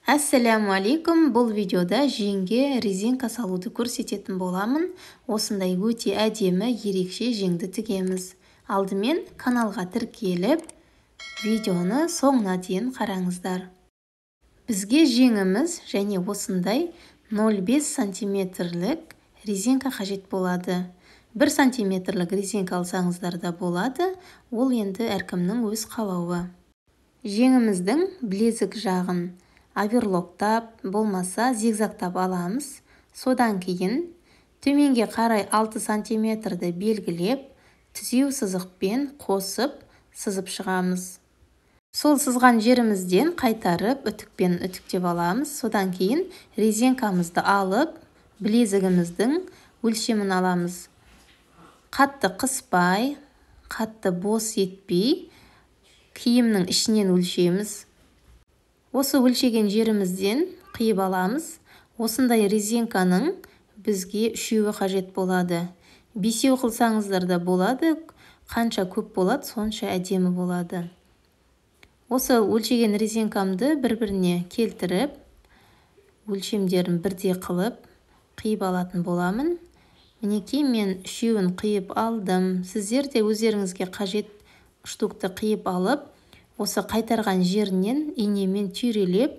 Ассаламу алейкум. Бұл видеода жеңге резинка салуды көрсететін боламын. Осындай өте әдемі, ерекше жеңді тігеміз. Алдымен каналға тіркеліп, видеоны соңына дейін қараңыздар. Бізге жеңіміз және осындай 0,5 сантиметрлік резинка қажет болады. 1 сантиметрлік резинка алсаңыздар да болады. Ол енді әркімнің өз қалауы. Жеңіміздің білезік жағын оверлоктап, болмаса зигзагтап аламыз. Содан кейін төменге қарай 6 сантиметрді белгілеп, түзеу сызықпен қосып, сызып шығамыз. Сол сызған жерімізден қайтарып, үтікпен үтіктеп аламыз. Содан кейін резинкамызды алып, білезігіміздің өлшемін аламыз. Қатты қыспай, қатты бос етпей, киімнің ішінен өлшеміз. Осы өлшеген жерімізден қиып аламыз. Осындай резинканың бізге 3-еуі қажет болады. 5-еу қылсаңыздар да болады. Қанша көп болады, сонша әдемі болады. Осы өлшеген резинкамды бір-біріне келтіріп, өлшемдерін бірдей қылып, қиып алатын боламын. Мінекей мен 3-еуін қиып алдым. Сіздер де өздеріңізге қажет штукты қиып алып, осы қайтарған жерінен инемен түйрелеп,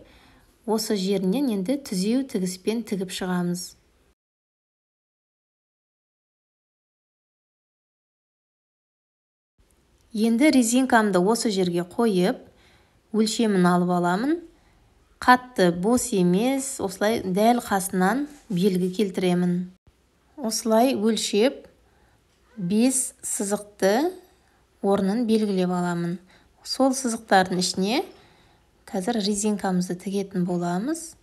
осы жерінен енді түзеу тігіспен тігіп шығамыз. Енді резинкамды осы жерге қойып, өлшемін алып аламын. Қатты бос емес, осылай дәл қасынан белгі келтіремін. Осылай өлшеп, 5 сызықты орнын белгілеп аламын. Сол сызықтардың ішіне қазір резинкамызды тігетін боламыз.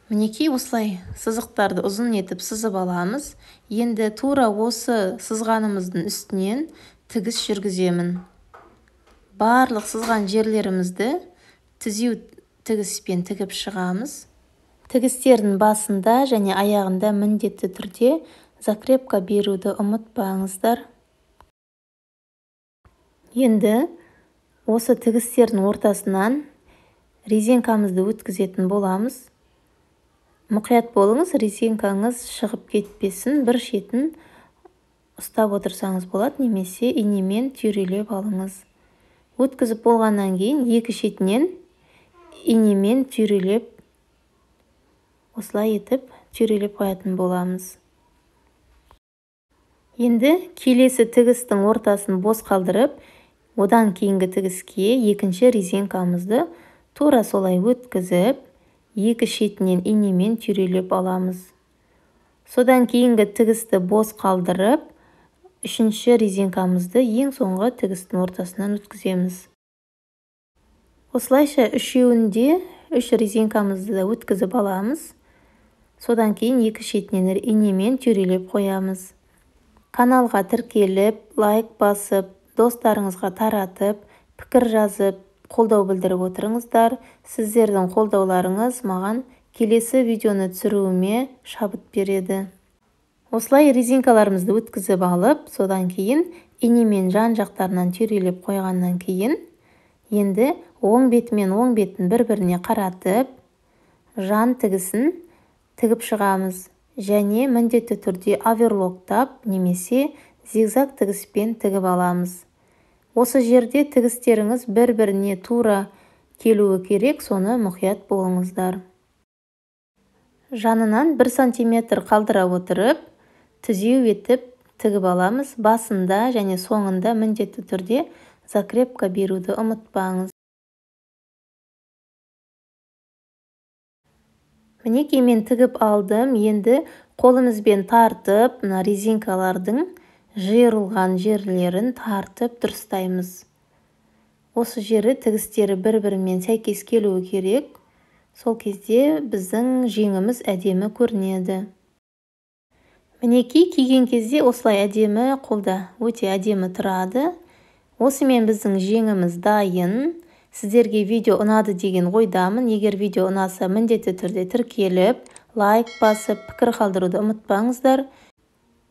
Мінекей осылай сызықтарды ұзын етіп сызып аламыз. Енді тура осы сызғанымыздың үстінен тігіс жүргіземін. Барлық сызған жерлерімізді түзеу тігіспен тігіп шығамыз. Тігістердің басында және аяғында міндетті түрде закрепка беруді ұмытпаңыздар. Енді осы тігістердің ортасынан резинкамызды өткізетін боламыз. Мұқият болыңыз, резинкаңыз шығып кетпесін, бір шетін ұстап отырсаңыз болады, немесе инемен түйрелеп алыңыз. Өткізіп болғаннан кейін екі шетінен инемен түйрелеп, осылай етіп түйрелеп қоятын боламыз. Енді келесі тігістің ортасын бос қалдырып, одан кейінгі тігіске екінші резинкамызды тура солай өткізіп, екі шетінен инемен түйрелеп аламыз. Содан кейінгі тігісті бос қалдырып, үшінші резинкамызды ең соңғы тігістің ортасынан өткіземіз. Осылайша үшеуінде 3 резинкамызды өткізіп аламыз. Содан кейін екі шетінен инемен түйрелеп қоямыз. Каналға тіркеліп, лайк басып, достарыңызға таратып, пікір жазып, қолдау білдіріп отырыңыздар. Сіздердің қолдауларыңыз маған келесі видеоны түсіруіме шабыт береді. Осылай резинкаларымызды өткізіп алып, содан кейін инемен жан жақтарынан түйрелеп қойғаннан кейін, енді оң бетімен оң бетін бір-біріне қаратып, жан тігісін тігіп шығамыз. Және міндетті түрде оверлоктап немесе зигзаг тігіспен тігіп аламыз. Осы жерде тігістеріңіз бір-біріне тура келуі керек, соны мұқият болыңыздар. Жанынан 1 сантиметр қалдыра отырып, түзеу етіп тігіп аламыз. Басында және соңында міндетті түрде закрепка беруді ұмытпаңыз. Мінекей мен тігіп алдым. Енді қолымызбен тартып, резинкалардың жиырылған жерлерін тартып дұрыстаймыз. Осы жері тігістері бір-бірімен сәйкес келуі керек. Сол кезде біздің жеңіміз әдемі көрінеді. Мінекей киген кезде осылай әдемі, қолда өте әдемі тұрады. Осымен біздің жеңіміз дайын. Сіздерге видео ұнады деген ойдамын. Егер видео ұнаса, міндетті түрде тіркеліп, лайк басып, пікір қалдыруды ұмытпаңыздар.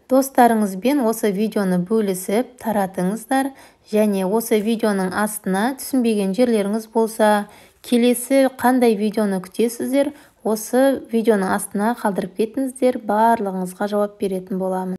Достарыңызбен осы видеоны бөлісіп, таратыңыздар. Және осы видеоның астына түсінбеген жерлеріңіз болса, Келесі қандай видеоны күтесіздер? Осы видеоның астына қалдырып кетіңіздер, барлығыңызға жауап беретін боламын.